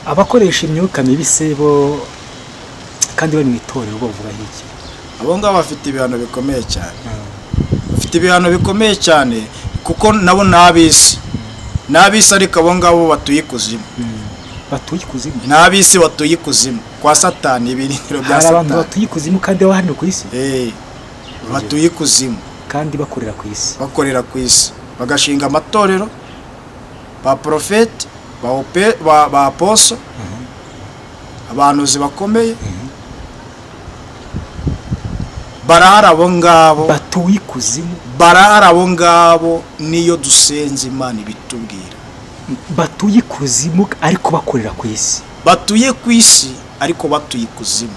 abakoresha imyuka mibi se bo kandi bari mu itorero bavuga iki? abo ngabo bafite ibihano bikomeye cyane, bafite ibihano bikomeye cyane kuko nabo n'abisi ariko abo ngabo batuye ikuzimu. Batuye ikuzimu? N'abisi batuye ikuzimu kwa Satani, ibirindiro bya Satani. Hari abantu batuye ikuzimu kandi baba hano ku isi? Batuye ikuzimu kandi bakorera ku isi. Bakorera ku isi, bagashinga amatorero, ba profeti, ba aposo, abantuzi bakomeye, barahari abo ngabo batuye ikuzimu. Barahari abo ngabo niyo dusenze Imana ibitubwira. Batuye ikuzimu ariko bakorera ku isi. Batuye ku isi ariko batuye ikuzimu.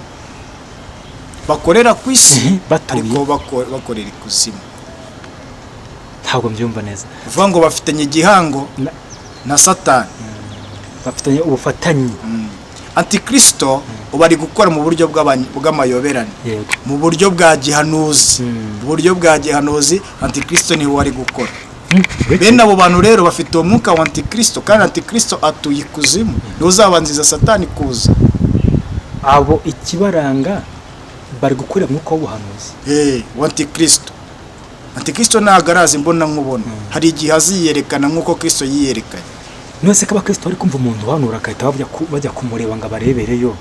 Bakorera ku isi ariko bakorera ikuzimu. Ntabwo mbyumva neza. Uvuga ngo bafitanye igihango na Satani. Bafitanye ubufatanye. Antikristo ubari gukora mu buryo bw'amayoberane, mu buryo bwa gihanuzi. Mu buryo bwa gihanuzi Antikristo niwe wari gukora. Bene abo bantu rero bafite uwo mwuka wa Antikristo, kandi Antikristo atuye ikuzimu. Niwe uzabanziza Satani kuza. Abo ikibaranga bari gukorera mwuka w'ubuhanuzi. Wa Antikristo. Antikristo ntabwo arazi mbona nkubona. Hari igihe aziyerekana nk'uko Kristo yiyerekanye. Nose ko abakristo bari kumva umuntu uhanura akahita bajya kumureba ngo abarebereyo.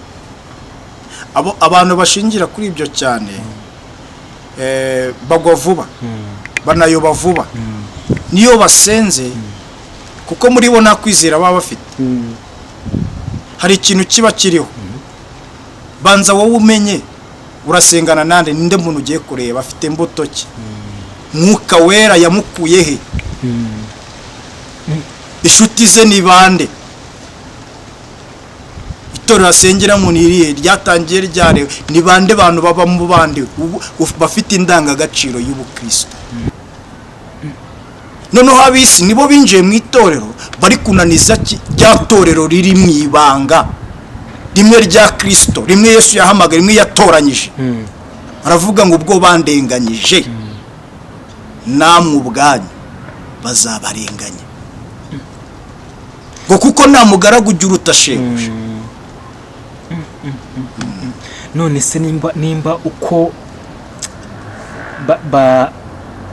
Abantu bashingira kuri ibyo cyane bagwa vuba, banayoba vuba. Niyo basenze kuko muri bo nta kwizera baba bafite. Hari ikintu kiba kiriho. Banza wowe umenye urasengana nande, ninde muntu ugiye kureba, afite imbuto ki, mwuka wera yamukuye he, inshuti ze ni bande, itorero asengera mu niriye ryatangiye ryare ni bande, bantu baba mu bande bafite indangagaciro y'ubukristo. Noneho abisi nibo binjiye mu itorero bari kunaniza rya torero riri mu ibanga rimwe rya Kristo, rimwe Yesu yahamagara, rimwe yatoranyije. Aravuga ngo ubwo bandenganyije namwe ubwanyu bazabarenganya, ngo kuko nta mugaragu ujya uruta shebuja. None se nimba uko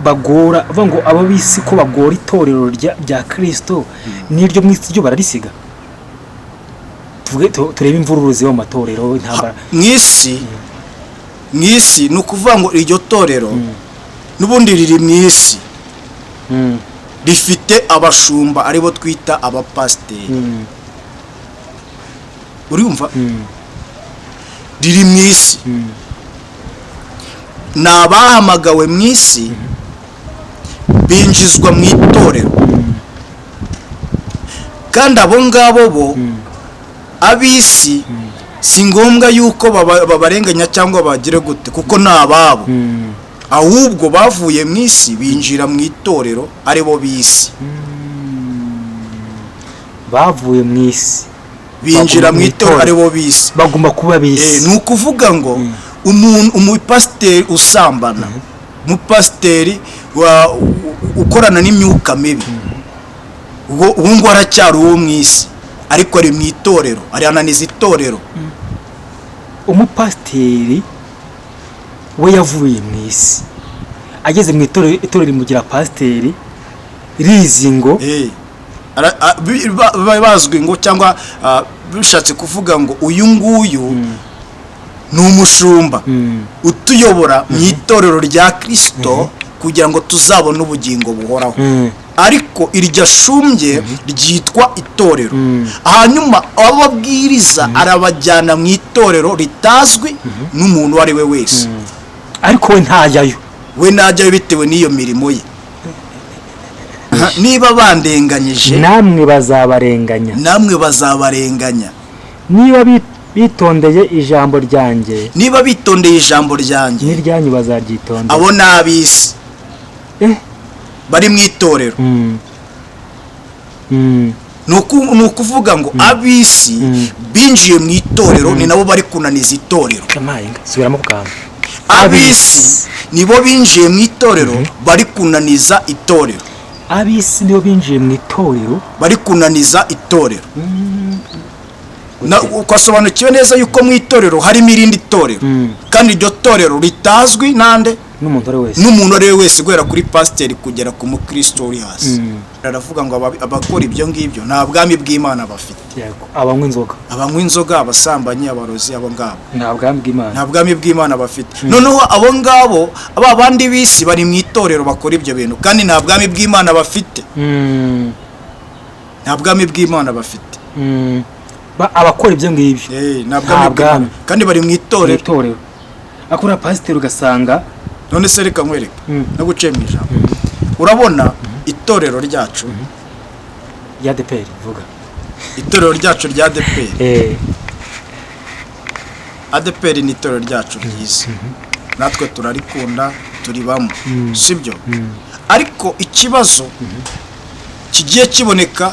bagora bavuga ngo abo bisi ko bagora itorero rya Kristo, n'iryo mu isi ryo bararisiga. Turebe imvururu ziba mu matorero, intambara mu isi. Ni ukuvuga ngo iryo torero n'ubundi riri mu isi, rifite abashumba aribo twita abapasiteri. Urumva? Riri mu isi, ni abahamagawe mu isi binjizwa mu itorero, kandi abo ngabo bo abisi si ngombwa yuko babarenganya cyangwa bagire gute, kuko ni ababo. Ahubwo bavuye mu isi binjira mu itorero aribo bisi. Bavuye mu isi binjira mu itorero aribo bisi, bagomba kuba bisi. Ni ukuvuga ngo umupasiteri usambana, umupasiteri ukorana n'imyuka mibi, ubu ngo aracyari uwo mu isi ariko ari mu itorero, arananiza itorero. Umupasiteri we yavuye mu isi, ageze mu itorero rimugira pasiteri, rizi ngo bazwi ngo, cyangwa bishatse kuvuga ngo uyu nguyu ni umushumba utuyobora mu itorero rya Kristo kugira ngo tuzabone ubugingo buhoraho. Ariko iryo shumbye ryitwa itorero. Hanyuma ababwiriza arabajyana mu itorero ritazwi n'umuntu uwo ari we wese. Ariko we ntajyayo. We ntajyayo bitewe n'iyo mirimo ye. Niba bandenganyije, namwe bazabarenganya. Namwe bazabarenganya. Niba bitondeye ijambo ryanjye. Niba bitondeye ijambo ryanjye, n'iryanyu bazaryitondera. Abo nabisi bari mu itorero. Ni ukuvuga ngo abisi binjiye mu itorero ni nabo bari kunaniza itorero. Subiramo bwangu. Abisi nibo binjiye mu itorero bari kunaniza itorero. Abisi nibo binjiye mu itorero bari kunaniza itorero. ukasobanukiwe neza yuko mu itorero harimo irindi torero, kandi iryo torero ritazwi nande n'umuntu ari we wese guhera kuri pasiteri kugera ku mukristo uri hasi. Aravuga ngo abakora ibyo ngibyo nta bwami bw'Imana bafite. Abanywa inzoga, abasambanyi, abarozi, abo ngabo nta bwami bw'Imana bafite. Noneho abo ngabo aba bandi bisi bari mu itorero bakora ibyo bintu, kandi nta bwami bw'Imana bafite. Nta bwami bw'Imana bafite. Abakora ibyo ngibyo nta bwami kandi bari mu itorero. Akora pasiteri ugasanga. None se reka nkwereke no guciye mu ijambo. Urabona itorero ryacu ya ADEPR, vuga itorero ryacu rya ADEPR. ADEPR ni itorero ryacu ryiza, natwe turarikunda, turibamo, sibyo? Ariko ikibazo kigiye kiboneka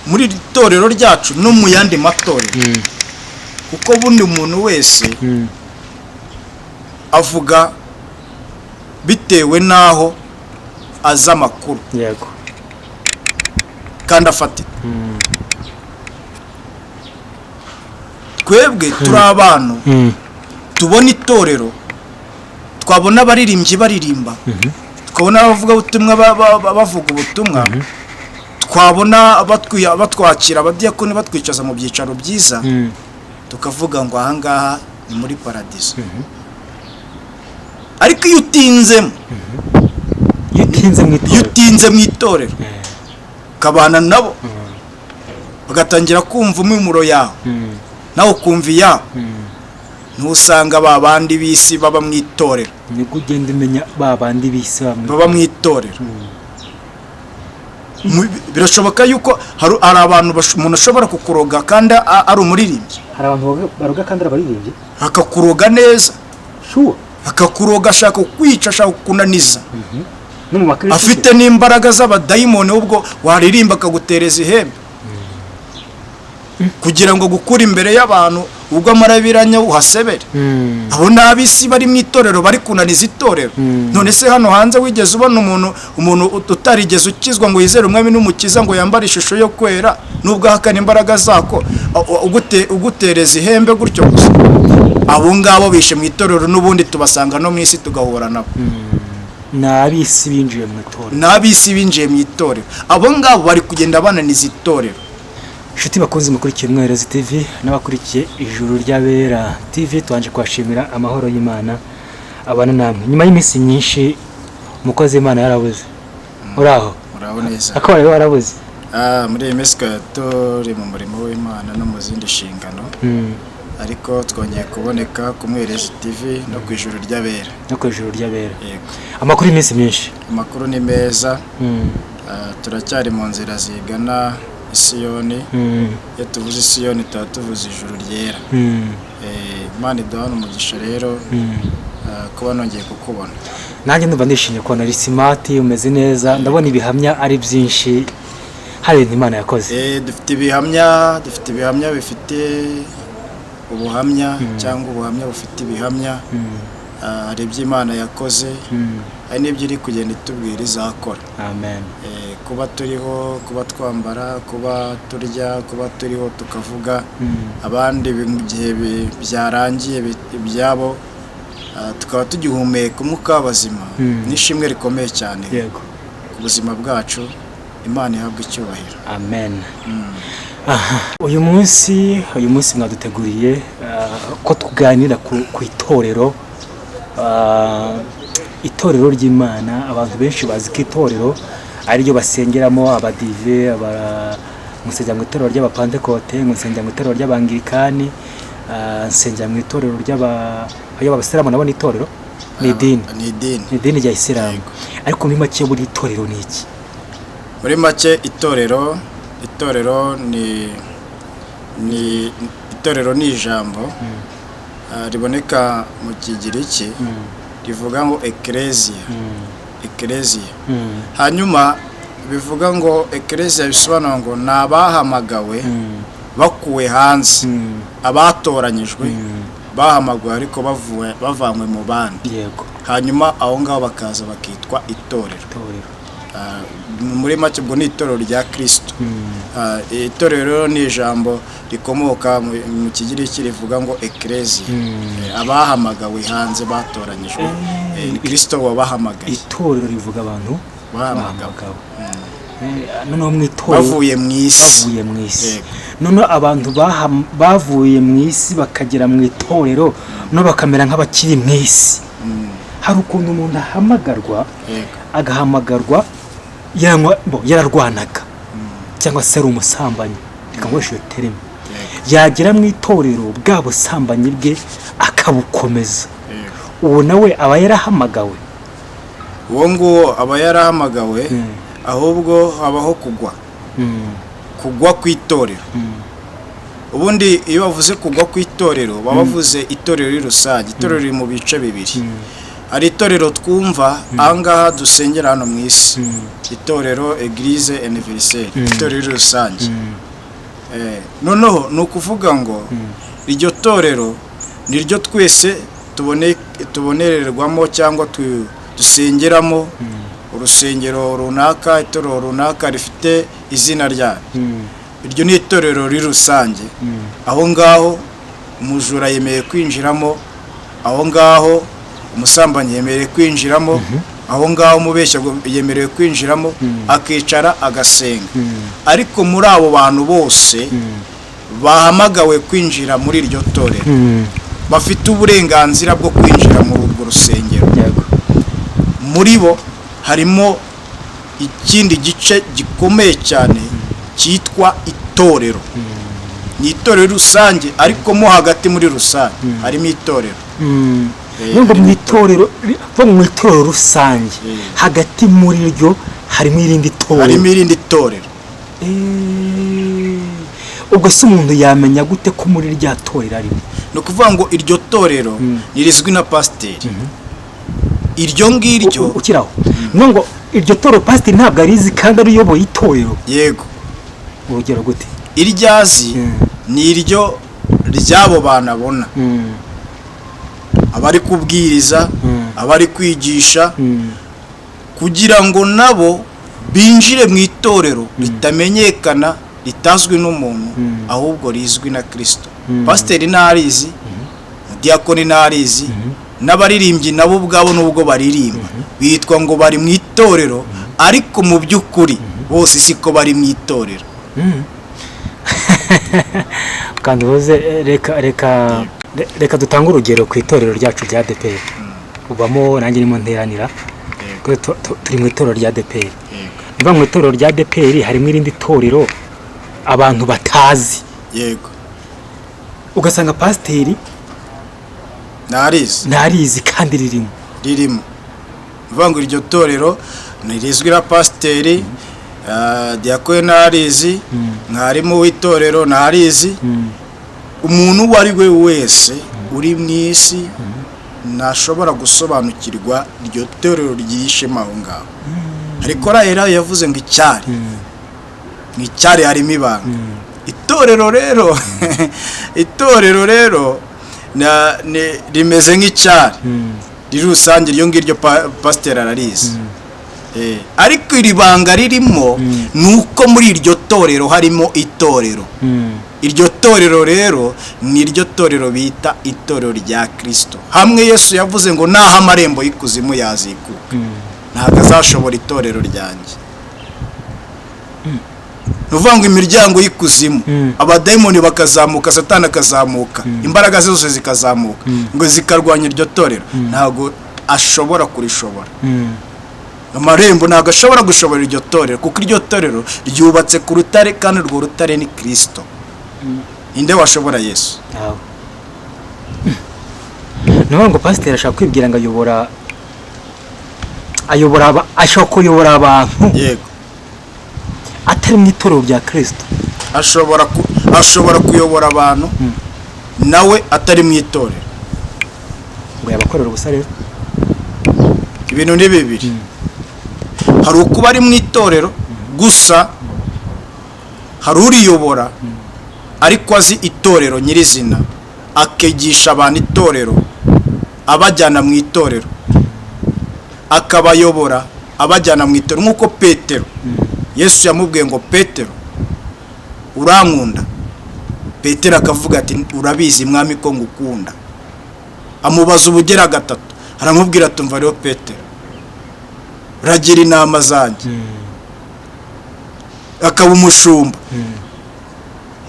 muri itorero ryacu no mu yandi matorero, kuko bundi umuntu wese avuga bitewe naho aza amakuru kandi afatika. Twebwe turi abantu tubona itorero, twabona abaririmbyi baririmba, twabona abavuga ubutumwa bavuga ubutumwa, twabona batwakira abadiyakoni batwicaza mu byicaro byiza, tukavuga ngo ahangaha ni muri paradiso. Ariko iyo utinze mu itorero ukabana nabo, bagatangira kumva umumuro yawe, nawe ukumva iyawe, ntusanga ba bandi bisi baba mu itorero. Niko ugenda umenya ba bandi bisi baba mu itorero. Birashoboka yuko hari abantu umuntu ashobora kukuroga kandi ari umuririmbyi. Hari abantu baroga kandi ari abaririmbyi, akakuroga neza, akakuroga ashaka kukwica, ashaka kukunaniza, afite n'imbaraga z'abadayimoni, ubwo waririmba akagutereza ihembe kugira ngo gukura imbere y'abantu, ubwo amarabiranya uhasebere. Abo n'abisi bari mu itorero bari kunaniza itorero. None se hano hanze wigeze ubona umuntu utarigeze ukizwa ngo yizere umwami n'umukiza ngo yambare ishusho yo kwera nubwo ahakana imbaraga zako ugutereza ihembe gutyo gusa? Abo ngabo bishe mu itorero, n'ubundi tubasanga no mu isi tugahura nabo. N'abisi binjiye mu itorero, n'abisi binjiye mu itorero. Abo ngabo bari kugenda bananiza itorero. Inshuti bakunze mukurikiye Umwerezi TV n'abakurikiye Ijuru ry'Abera TV, twanje kwashimira amahoro y'Imana abana namwe. Nyuma y'iminsi myinshi umukozi w'Imana yarabuze. Uraho neza akaba rero warabuze. Muri iyi minsi turi mu murimo w'Imana no mu zindi nshingano, ariko twongeye kuboneka ku Umwerezi TV no ku Ijuru ry'Abera. Yego. Amakuru y'iminsi myinshi. Amakuru ni meza. Turacyari mu nzira zigana Isiyoni. Iyo tuvuze Isiyoni tuba tuvuze ijuru ryera. Imana iduhana umugisha rero kuba nongeye kukubona. Nanjye ndumva ndishimye kubona ari smart, umeze neza, ndabona ibihamya ari byinshi, hari ibintu Imana yakoze. Dufite ibihamya bifite ubuhamya, cyangwa ubuhamya bufite ibihamya. Hari ibyo Imana yakoze, hari n'ibyo iri kugenda itubwira izakora. Amen. Kuba turiho, kuba twambara, kuba turya, kuba turiho tukavuga, abandi mu gihe byarangiye ibyabo tukaba tugihumeka umwuka w'abazima, n'ishimwe rikomeye cyane ku buzima bwacu. Imana ihabwa icyubahiro. Amen. Uyu munsi mwaduteguriye ko tuganira ku itorero, itorero ry'Imana. Abantu benshi bazi ko itorero ari ryo basengeramo, abadive, musengera mu itorero ry'abapantekote, musengera mu itorero ry'abangirikani, nsengera mu itorero ry'abasilamu. Nabo ni itorero, ni idini rya Isilamu. Ariko muri make buri itorero ni iki? Muri make itorero ni ijambo riboneka mu Kigiriki, rivuga ngo ekereziya. Hanyuma bivuga ngo ekereziya bisobanura ngo ni abahamagawe bakuwe hanze, abatoranyijwe, bahamagawe ariko bavanywe mu bandi. Hanyuma aho ngaho bakaza bakitwa itorero. muri make ubwo ni itorero rya Kristo. Itorero ni ijambo rikomoka mu kigiriki rivuga ngo ecclesia, abahamagawe hanze batoranyijwe, Kristo wabahamagaye. Itorero rivuga abantu bahamagawe, noneho mu itorero bavuye mu isi. Noneho abantu bavuye mu isi bakagera mu itorero no bakamera nk'abakiri mu isi. Hari ukuntu umuntu ahamagarwa, agahamagarwa yararwanaga cyangwa se ari umusambanyi, reka nkoreshe iyo terime, yagera mu itorero bwa busambanyi bwe akabukomeza, uwo nawe aba yarahamagawe. Uwo nguwo aba yarahamagawe, ahubwo habaho kugwa ku itorero. Ubundi iyo bavuze kugwa ku itorero baba bavuze itorero rusange. Itorero riri mu bice bibiri. Hari itorero twumva ahangaha dusengera hano mu isi, itorero Eglise Universelle, itorero rusange. Noneho ni ukuvuga ngo iryo torero niryo twese tubonererwamo cyangwa dusengeramo. Urusengero runaka, itorero runaka rifite izina ryayo. Iryo ni itorero riri rusange. Aho ngaho umujura yemerewe kwinjiramo, aho ngaho umusambanyi yemerewe kwinjiramo, aho ngaho umubeshya yemerewe kwinjiramo, akicara agasenga. Ariko muri abo bantu bose bahamagawe kwinjira muri iryo torero, bafite uburenganzira bwo kwinjira muri urwo rusengero. Muri bo harimo ikindi gice gikomeye cyane cyitwa itorero. Ni itorero rusange, ariko mo hagati muri rusange harimo itorero. Nubwo mu itorero rusange hagati muri ryo harimo irindi torero. Ubwo se umuntu yamenya gute ko muri rya torero arimo? Ni ukuvuga ngo iryo torero nirizwi na pasiteri. Iryo ngiryo ukiraho ngo iryo torero pasiteri ntabwo arizi kandi ariyoboye itorero. Yego. Urugero gute? Iryazi ni iryo ry'abo bantu abona, abari kubwiriza, abari kwigisha, kugira ngo nabo binjire mu itorero ritamenyekana, ritazwi n'umuntu, ahubwo rizwi na Kristo. Pasiteri ntarizi, diakoni ntarizi, n'abaririmbyi nabo ubwabo nubwo baririmba bitwa ngo bari mu itorero, ariko mu by'ukuri bose siko bari mu itorero. Kandi ubuze reka dutange urugero ku itorero ryacu rya ADEPR. Ubamo nanjye nimo nteranira, turi mu itorero rya ADEPR. Niba mu itorero rya ADEPR harimo irindi torero abantu batazi. Yego. Ugasanga pasiteri ntarizi kandi ririmo. Bivuga ngo iryo torero nirizwi na pasiteri, diakoni ntarizi, mwarimu w'itorero ntarizi. Umuntu uwo ari we wese uri mu isi ntashobora gusobanukirwa iryo torero ryishema aho ngaho. Ariko rero yavuze ngo icyari harimo ibanga. Itorero rero rimeze nk'icyari riri rusange. Iryo ngiryo pasiteri ararizi. Ariko iri banga ririmo ni uko muri iryo torero harimo itorero. Iryo torero rero ni iryo torero bita itorero rya Kristo. Hamwe Yesu yavuze ngo naho amarembo y'ikuzimu yazikuka, ntabwo azashobora itorero ryanjye. Nuvuga ngo imiryango y'ikuzimu, abadayimoni bakazamuka, satani akazamuka, imbaraga zose zikazamuka ngo zikarwanya iryo torero, ntabwo ashobora kurishobora. Amarembo ntabwo ashobora gushobora iryo torero, kuko iryo torero ryubatse ku rutare, kandi urwo rutare ni Kristo. Inde washobora Yesu? Nuvuga ngo pasiteri ashaka kwibwira ngo ashaka kuyobora abantu. Yego. Atari mu itorero rya Kristo. Ashobora kuyobora abantu nawe atari mu itorero. Ngo yabakorera ubusa rero. Ibintu ni bibiri. Hari ukuba ari mu itorero gusa, hari uriyobora ariko azi itorero nyirizina, akigisha abantu itorero, abajyana mu itorero, akabayobora, abajyana mu itorero, nk'uko Petero Yesu yamubwiye ngo Petero urankunda, Petero akavuga ati urabizi mwami ko ngukunda. Amubaza ubugera gatatu, aramubwira ati umva rero Petero, uragira inama zanjye. Akaba umushumba.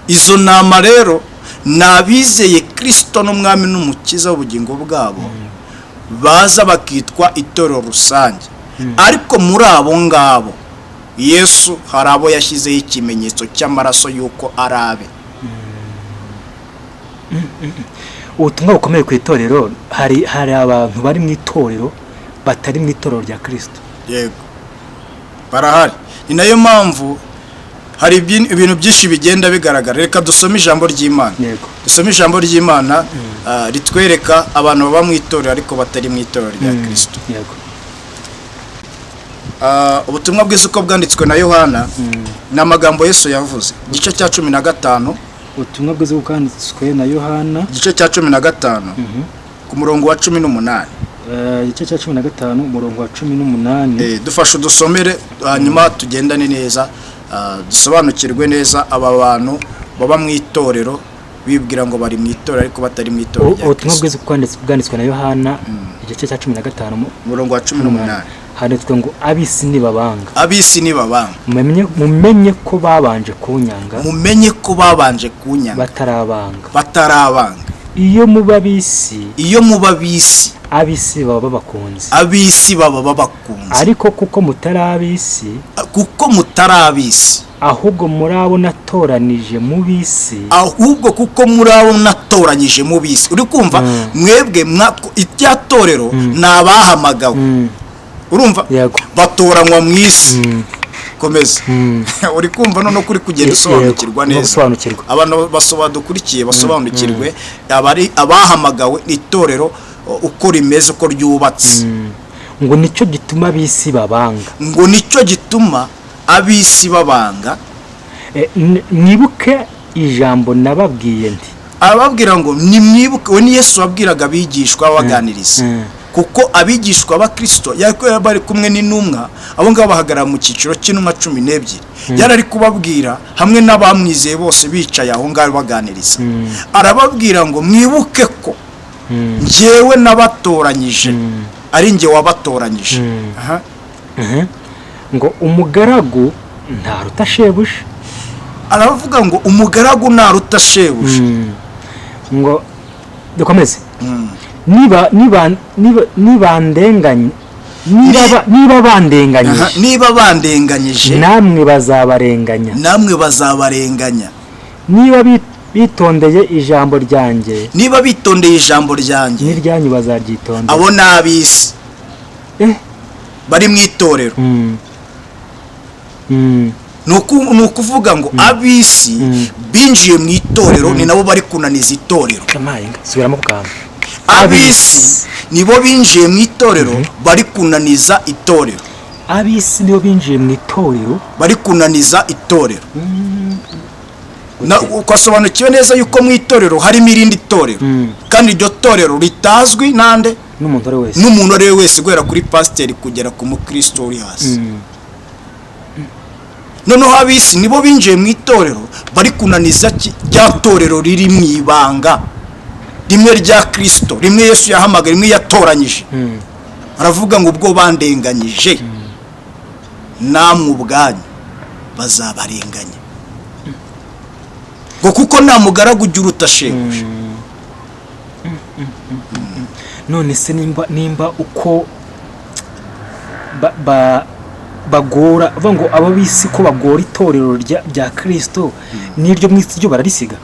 Izo nama rero nabizeye Kristo n'umwami n'umukiza w'ubugingo bwabo baza bakitwa itorero rusange. Ariko muri abo ngabo Yesu hari abo yashyizeho ikimenyetso cy'amaraso y'uko ari abe. Ubutumwa bukomeye ku itorero, hari abantu bari mu itorero batari mu itorero rya Kristo. Yego, barahari. Ni nayo mpamvu hari ibintu byinshi bigenda bigaragara. Reka dusome ijambo ry'Imana. Yego. Dusome ijambo ry'Imana ritwereka abantu baba mu itorero ariko batari mu itorero rya Kristo. Yego. Ubutumwa bwiza uko bwanditswe na Yohana ni amagambo Yesu yavuze. Igice cya 15. Ubutumwa bwiza bwanditswe na Yohana, igice cya 15 ku murongo wa 18. Igice cya 15 umurongo wa 18. Dufashe dusomere hanyuma tugendane neza, dusobanukirwe neza aba bantu baba mu itorero bibwira ngo bari mu itorero ariko batari mu itorero. Ubutumwa bwiza bwanditswe na Yohana, igice cya 15 umurongo wa 18. Handitswe ngo ab'isi nibabanga. Ab'isi nibabanga. Mumenye ko babanje kunyanga. Mumenye ko babanje kunyanga. Batarabanga. Iyo muba bisi. Ab'isi baba babakunze. Ab'isi baba babakunze. Ariko kuko mutarabisi. Ahubwo murabo natoranije mu bisi. Uri kumva? Mwebwe ityatorero nabahamagawe. Urumva? Batoranywa mu isi. Komeza. Uri kumva none kuri kugenda usobanukirwa neza. Abantu basobanukiriye basobanukirwe abahamagawe itorero uko rimeze, uko ryubatse. Ngo nicyo gituma ab'isi babanga. Mwibuke ijambo nababwiye nti. Ababwira ngo nimwibuke. We ni Yesu wabwiraga abigishwa baganiriza. Kuko abigishwa ba Kristo yakoye bari kumwe n'intumwa, abo ngabo bahagarara mu cyiciro cy'intumwa 12. Yarari kubabwira hamwe n'abamwizeye bose bicaye aho ngaho baganiriza. Arababwira ngo mwibuke ko njyewe nabatoranyije, ari njye wabatoranyije. Ngo umugaragu ntaruta shebuja. Aravuga ngo umugaragu ntaruta shebuja. Ngo dukomeze. Niba bandenganyije namwe bazabarenganya. Niba bitondeye ijambo ryanjye n'iryanyu bazaryitondera. Abo n'ab'isi bari mu itorero. Nukuvuga ngo ab'isi binjiye mu itorero ni nabo bari kunaniza itorero. Subiramo bwangu. Ab'isi nibo binjiye mu itorero bari kunaniza itorero. Ab'isi nibo binjiye mu itorero bari kunaniza itorero. Ukasobanukiwe neza yuko mu itorero harimo irindi torero, kandi iryo torero ritazwi nande n'umuntu ari wese guhera kuri pasiteri kugera ku mukristo uri hasi. Noneho ab'isi nibo binjiye mu itorero bari kunaniza rya torero riri mu ibanga rimwe rya Kristo, rimwe Yesu yahamagaye, rimwe yatoranyije. Aravuga ngo ubwo bandenganyije namwe ubwanyu bazabarenganya. Ngo kuko nta mugaragu ujya uruta shebuja. None se nimba uko bagora ngo abo bisi ko bagora itorero rya Kristo, n'iryo mwisi ryo bararisiga.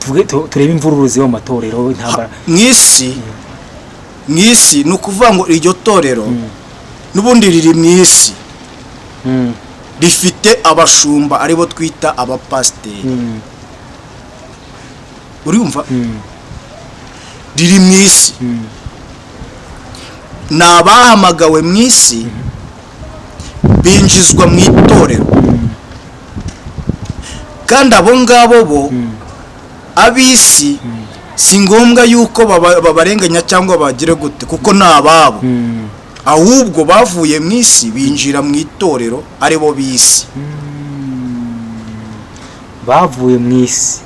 Turebe imvururu ziba mu matorero intambara mwisi. Ni ukuvuga ngo iryo torero n'ubundi riri mu isi, rifite abashumba aribo twita abapasiteri. Urumva? Riri mu isi. Ni abahamagawe mu isi binjizwa mu itorero, kandi abo ngabo bo ab'isi si ngombwa yuko babarenganya cyangwa bagire gute, kuko ni ababo. ahubwo bavuye mu isi binjira mu itorero ari bo b'isi. bavuye mu isi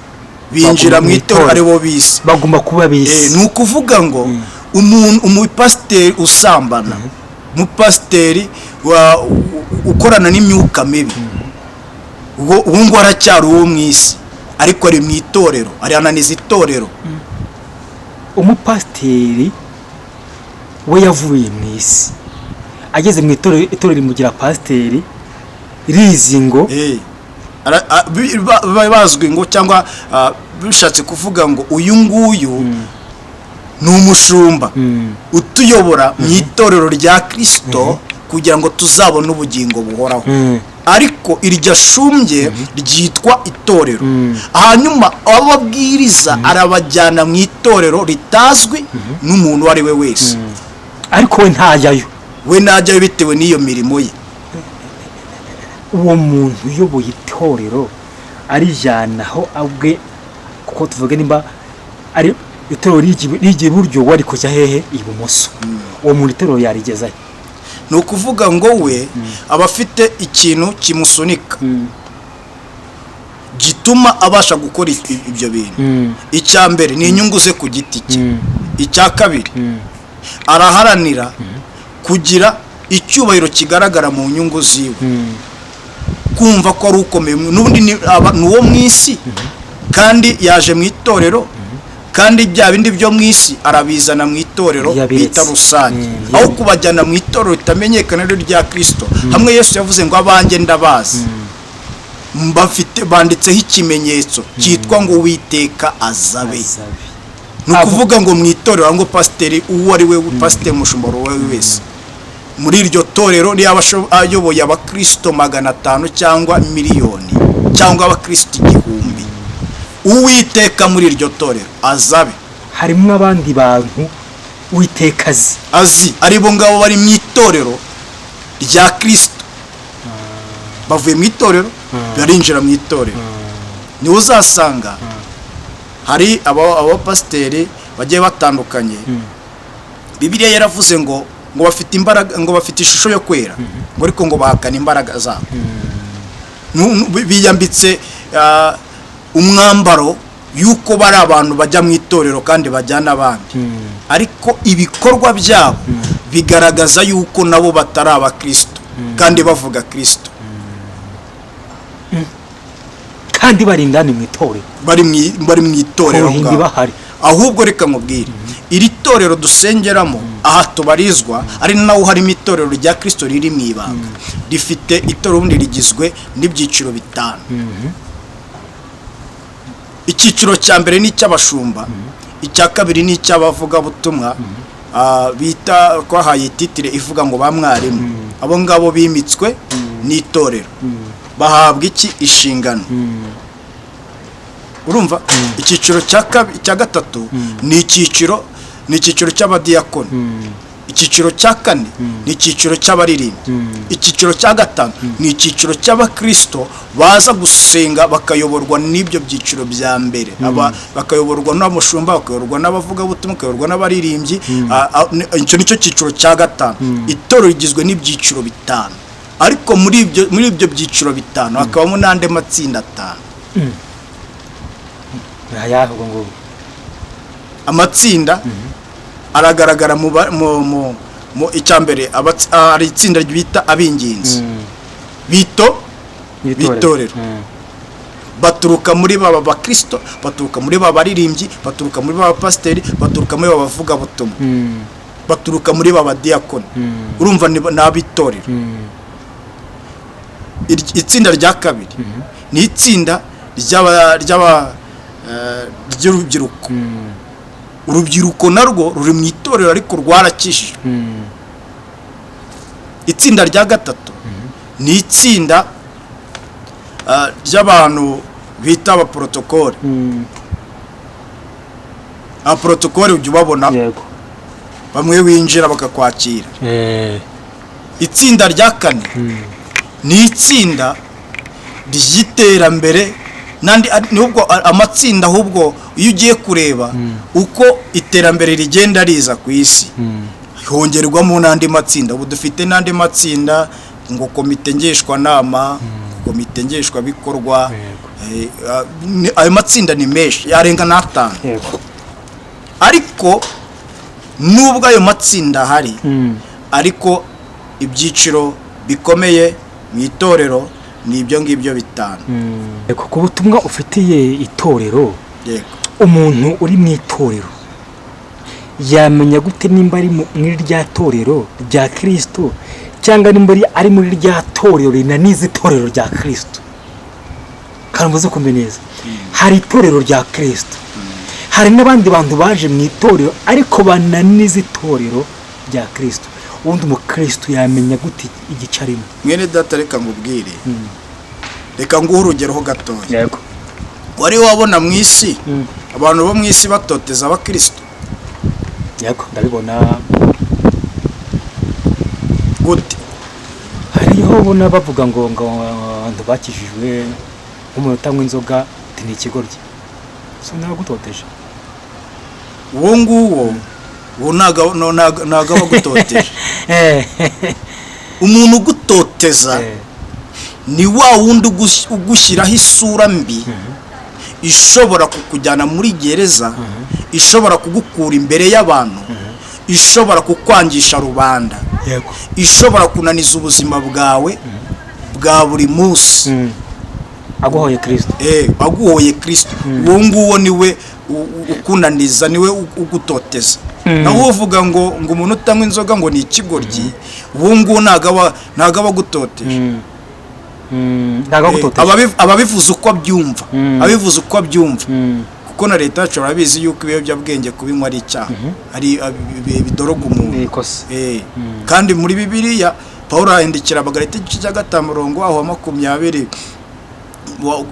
binjira mu itorero ari bo b'isi, bagomba kuba b'isi. ni ukuvuga ngo umupasiteri usambana, umupasiteri ukorana n'imyuka mibi, ubu ngubu aracyari uwo mu isi ariko ari mu itorero, arihananiza itorero. Umupasiteri we yavuye mu isi ageze mu itorero rimugira pasiteri rizi ngo bazwi ngo cyangwa bishatse kuvuga ngo uyu nguyu ni umushumba utuyobora mu itorero rya Kristo kugira ngo tuzabone ubugingo buhoraho. Ariko iryo ashumbye ryitwa itorero, hanyuma ababwiriza arabajyana mu itorero ritazwi n'umuntu uwo ari we wese, ariko we ntajyayo, bitewe n'iyo mirimo ye. uwo muntu uyoboye itorero arijyanaho abwe, kuko tuvuge nimba ari itorero rigiye iburyo wari kujya hehe ibumoso, uwo muntu itorero yarigezayo. Ni ukuvuga ngo we aba afite ikintu kimusunika gituma abasha gukora ibyo bintu. Icya mbere ni inyungu ze ku giti cye. Icya kabiri araharanira kugira icyubahiro kigaragara mu nyungu ziwe, kumva ko ari ukomeye, n'ubundi ni uwo mu isi kandi yaje mu itorero, kandi bya bindi byo mu isi arabizana mu itorero bita rusange, aho kubajyana mu itorero ritamenyekana rya Kristo. Hamwe Yesu yavuze ngo abanjye ndabazi, banditseho ikimenyetso cyitwa ngo Uwiteka azabe. Ni ukuvuga ngo mu itorero ngo pasiteri uwo ari we, pasiteri umushumba uwo ari we wese muri iryo torero niba ayoboye abakristo 500 cyangwa miliyoni cyangwa abakristo 1000, Uwiteka muri iryo torero azabe. Harimo abandi bantu Uwiteka azi ari bo ngabo bari mu itorero rya Kristo, bavuye mu itorero barinjira mu itorero. Niwe uzasanga hari abapasiteri bagiye batandukanye, Bibiliya yaravuze ngo bafite imbaraga, ngo bafite ishusho yo kwera, ngo ariko ngo bahakana imbaraga zabo. Biyambitse umwambaro yuko bari abantu bajya mu itorero kandi bajyana abandi, ariko ibikorwa byabo bigaragaza yuko nabo batari abakristo kandi bavuga Kristo, kandi bari indani mu itorero, bari mu itorero bahari. Ahubwo reka nkubwire, iri torero dusengeramo aha tubarizwa ari naho harimo itorero rya Kristo riri mu ibanga, rifite itorero ubundi rigizwe n'ibyiciro 5. Icyiciro cya mbere ni icy'abashumba, icya kabiri ni icy'abavuga butumwa, bita kwahaye titire ivuga ngo ba mwarimu. Abo ngabo bimitswe n'itorero bahabwa iki inshingano. Urumva? Icyiciro cya gatatu ni icyiciro cy'abadiyakoni. Icyiciro cya kane ni icyiciro cy'abaririmbi. Icyiciro cya gatanu ni icyiciro cy'abakristo baza gusenga bakayoborwa n'ibyo byiciro bya mbere, bakayoborwa n'amushumba, bakayoborwa n'abavugabutumwa, bakayoborwa n'abaririmbyi. Icyo nicyo cyiciro cya gatanu. Itorero rigizwe n'ibyiciro 5, ariko muri ibyo byiciro 5 hakabamo n'andi matsinda 5. Amatsinda aragaragara mu icyambere, ari itsinda bita ab'ingenzi bitorero, baturuka muri baba bakristo, baturuka muri baba baririmbyi, baturuka muri baba pasiteri, baturuka muri baba bavuga butumwa, baturuka muri baba diakoni. Urumva n'abitorero. Itsinda rya kabiri ni itsinda ry'urubyiruko. Urubyiruko narwo ruri mu itorero ariko rwarakishijwe. Itsinda rya gatatu ni itsinda ry'abantu bita abaprotokole. Abaprotokole ujya ubabona bamwe winjira bakakwakira. Itsinda rya kane ni itsinda ry'iterambere, nubwo amatsinda ahubwo iyo ugiye kureba uko iterambere rigenda riza ku isi, hongerwamo n'andi matsinda. Ubu dufite n'andi matsinda ngo komite ngeshwanama, komite ngeshwabikorwa. Ayo matsinda ni menshi, yarenga n'atanu. Ariko nubwo ayo matsinda ahari, ariko ibyiciro bikomeye mu itorero ni ibyo ngibyo bitanu. Ku butumwa ufitiye itorero, Yego. umuntu uri mu itorero yamenya gute nimba ari muri rya torero rya Kristo cyangwa nimba ari muri rya torero rinaniza itorero rya Kristo? Kandi muze kumenya neza, hari itorero rya Kristo, hari n'abandi bantu baje mu itorero ariko bananiza itorero rya Kristo. Ubundi umukristo yamenya gute igice arimo? Mwene data, reka ngubwire, reka nguhe urugero ho gatoya. Yego. Wari wabona mu isi abantu bo mu isi batoteza abakristo? Yego, ndabibona. Gute? Hariho ubona bavuga ngo abantu bakijijwe umuntu utanywa inzoga ni ikigoryi. So nagutoteje uwo nguwo ntago abagutoteje. Umuntu ugutoteza ni wa wundi ugushyiraho isura mbi ishobora kukujyana muri gereza, ishobora kugukura imbere y'abantu, ishobora kukwangisha rubanda, ishobora kunaniza ubuzima bwawe bwa buri munsi. Aguhoye Kristo. Aguhoye Kristo. Uwo nguwo niwe ukunaniza, niwe ugutoteza. Naho uvuga ngo umuntu utanywa inzoga ngo ni ikigoryi, uwo nguwo ntago abagutoteje. Ababivuze uko abyumva, abivuze uko abyumva, kuko na leta yacu barabizi yuko ibiyobyabwenge kubinywa ari icyaha, ari bidoroga umuntu. Kandi muri Bibiliya Pawulo yandikira Abagalati igice cya 5:20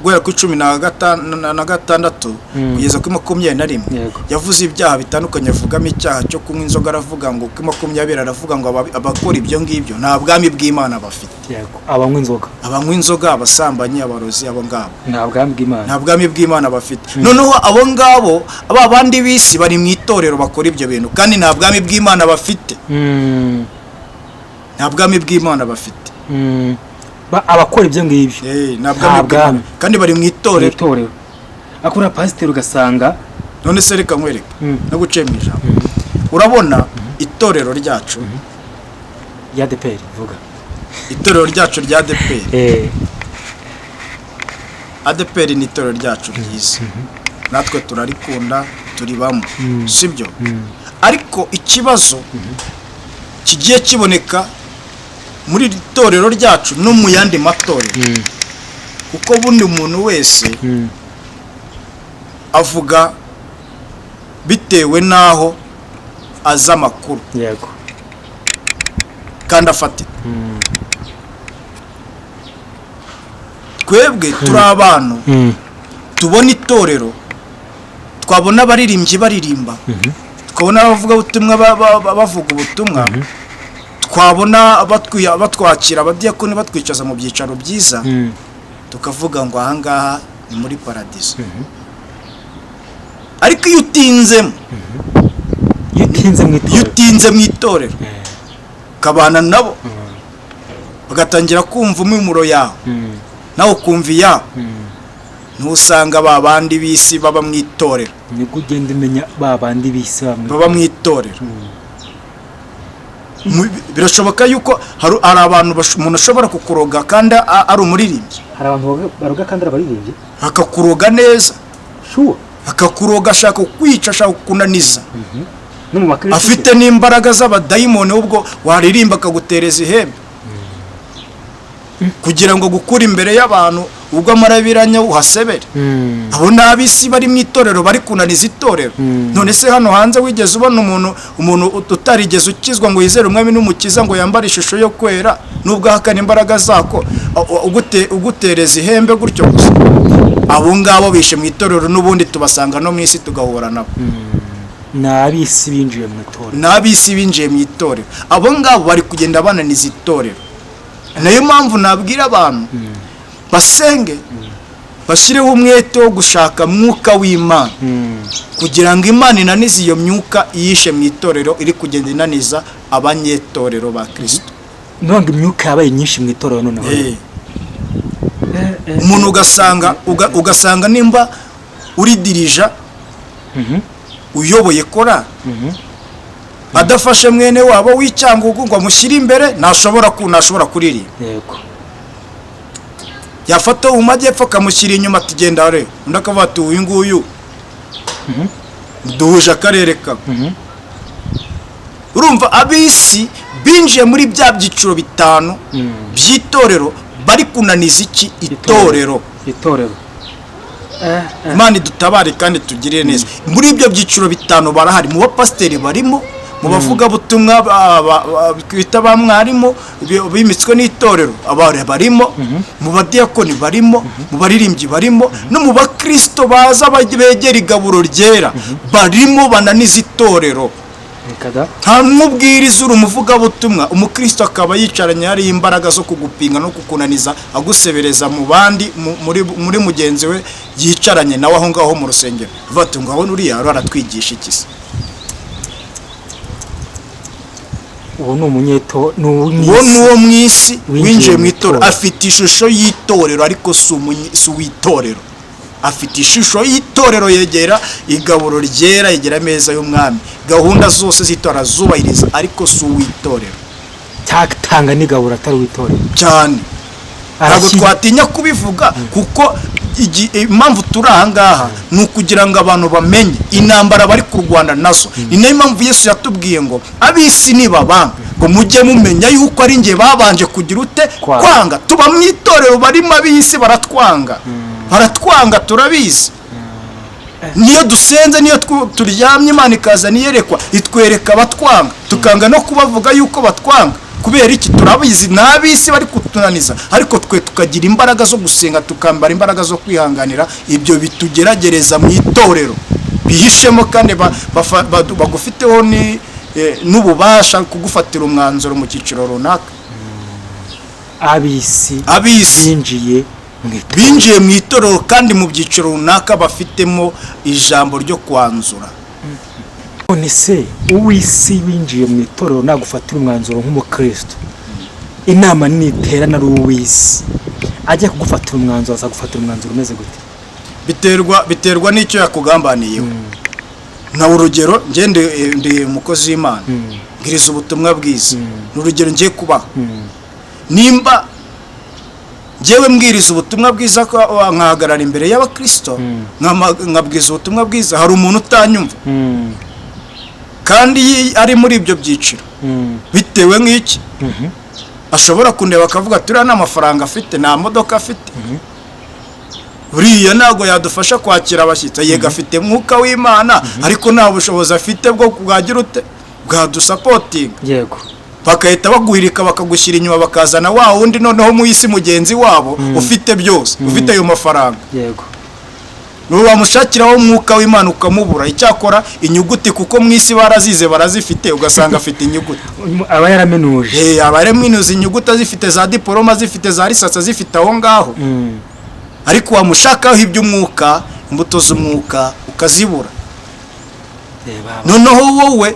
guhera ku 16 kugeza kuri 21 yavuze ibyaha bitandukanye. Avugamo icyaha cyo kunywa inzoga, aravuga ngo kuri 20 aravuga ngo abakora ibyo ngibyo nta bwami bw'Imana bafite. Abanywa inzoga, abasambanyi, abarozi, abo ngabo nta bwami bw'Imana bafite. Noneho abo ngabo aba bandi bisi bari mu itorero bakora ibyo bintu, kandi nta bwami bw'Imana bafite. Nta bwami bw'Imana bafite. Abakora ibyo ngibyo ntabwo, kandi bari mu itorero. Akora pasiteri ugasanga. None se reka nkwereke no gucema ijambo. Urabona itorero ryacu ya ADEPR, vuga itorero ryacu rya ADEPR. ADEPR ni itorero ryacu ryiza, natwe turarikunda, turibamo, sibyo? Ariko ikibazo kigiye kiboneka muri itorero ryacu no mu yandi matorero, kuko bundi umuntu wese avuga bitewe naho aza amakuru. Yego. Kandi afatika. Twebwe turi abantu tubona itorero, twabona abaririmbyi baririmba, twabona abavuga ubutumwa bavuga ubutumwa, twabona batwakira abadiyakoni batwicaza mu byicaro byiza, tukavuga ngo ahangaha ni muri paradiso. Ariko iyo utinze mu itorero kabana nabo, bagatangira kumva umumuro yawe, nawe ukumva iyawe, ntusanga ba bandi bisi baba mu itorero. Niko ugenda umenya ba bandi bisi baba mu itorero. Birashoboka yuko hari abantu umuntu ashobora kukuroga kandi ari umuririmbyi. Hari abantu baroga kandi ari abaririmbyi, akakuroga neza, sure, akakuroga ashaka kukwica, ashaka kukunaniza. Afite n'imbaraga z'abadayimoni, ubwo waririmba akagutereza ihembe kugira ngo gukura imbere y'abantu, ubwo amarabiranya uhasebere. Abo n'abisi bari mu itorero bari kunaniza itorero. None se hano hanze wigeze ubona umuntu utarigeze ukizwa ngo yizere umwami n'umukiza ngo yambare ishusho yo kwera, nubwo ahakana imbaraga zako, ugutereza ihembe gutyo gusa? Abo ngabo bishe mu itorero, n'ubundi tubasanga no mu isi tugahura nabo. N'abisi binjiye mu itorero. N'abisi binjiye mu itorero. Abo ngabo bari kugenda bananiza itorero. Nayo mpamvu nabwira abantu basenge, bashyireho umwete wo gushaka mwuka w'Imana kugira ngo Imana inanize iyo myuka yishe mu itorero iri kugenda inaniza abanyetorero ba Kristo. none imyuka yabaye nyinshi mu itorero noneho. Umuntu ugasanga nimba uri dirija uyoboye kora adafashe mwene wabo w'icyangugu ngo amushyire imbere ntashobora kuririmba. Yego. Yafata mu majyepfo akamushyira inyuma ati genda rero, undi akavuga ati uyu nguyu duhuje akarere kamwe. Urumva ab'isi binjiye muri bya byiciro bitanu by'itorero bari kunaniza iki itorero. Imana idutabare kandi tugirire neza. Muri ibyo byiciro bitanu barahari, mu bapasiteri barimo, mu bavuga butumwa twita ba mwarimu bimitswe n'itorero barimo, mu badiyakoni barimo, mu baririmbyi barimo, no mu bakristo baza begera igaburo ryera barimo bananiza itorero. Nta mwubwiriza uri umuvugabutumwa umukristo akaba yicaranye hari imbaraga zo kugupinga no kukunaniza agusebereza mu bandi muri mugenzi we yicaranye nawe aho ngaho mu rusengero. Bati ngo aho nuriya aratwigisha iki se? Uwo ni umunyeto uwo mu isi winjiye mu itorero afite ishusho y'itorero ariko si uw'itorero. Afite ishusho y'itorero, yegera igaburo ryera, yegera ameza y'umwami, gahunda zose z'itora zubahiriza ariko si uw'itorero. Cyatanga n'igaburo atari uw'itorero cyane. Ntabwo twatinya kubivuga kuko impamvu turi aha ngaha ni ukugira ngo abantu bamenye intambara bari kurwana nazo. Ni nayo mpamvu Yesu yatubwiye ngo ab'isi nibabanga ngo mujye mumenya yuko ari njye babanje kugira ute kwanga. Tuba mu itorero barimo ab'isi baratwanga turabizi. Niyo dusenze, niyo turyamye, Imana ikazana iyerekwa itwereka abatwanga, tukanga no kubavuga yuko batwanga. Kubera iki? Turabizi n'ab'isi bari kutunaniza, ariko twe tukagira imbaraga zo gusenga, tukambara imbaraga zo kwihanganira ibyo bitugeragereza mu itorero. Bihishemo kandi bagufiteho n'ububasha kugufatira umwanzuro mu cyiciro runaka. Ab'isi binjiye mu itorero kandi mu byiciro runaka bafitemo ijambo ryo kwanzura. None se uw'isi winjiye mu itorero nagufatira umwanzuro nk'umukristo, inama niterana ari uw'isi ajya kugufatira umwanzuro, azagufatira umwanzuro umeze gute? Biterwa n'icyo yakugambaniyeho. Na urugero ndi umukozi w'Imana, ngiriza ubutumwa bwiza, n'urugero ngiye kubaho. Nimba njyewe mbwiriza ubutumwa bwiza nkahagarara imbere y'abakristo nkabwiza ubutumwa bwiza, hari umuntu utanyumva kandi ari muri ibyo byiciro, bitewe nk'iki ashobora kundeba akavuga turiya nta mafaranga afite, nta modoka afite, buriya ntabwo yadufasha kwakira abashyitsi. Yego afite mwuka w'Imana ariko nta bushobozi afite bwo bwagira ute bwadusapotinga. Yego. Bakahita baguhirika bakagushyira inyuma bakazana wa wundi noneho mu isi mugenzi wabo ufite byose, ufite ayo mafaranga. Yego. Nuba bamushakiraho umwuka w'Imana ukamubura. Icyakora inyuguti kuko mu isi barazize barazifite, ugasanga afite inyuguti. Aba yaramenuje. Aba yaramenuze inyuguti, zifite za diploma, zifite za risasa, zifite aho ngaho. Ariko wamushakaho iby'umwuka, imbuto z'umwuka ukazibura. Noneho wowe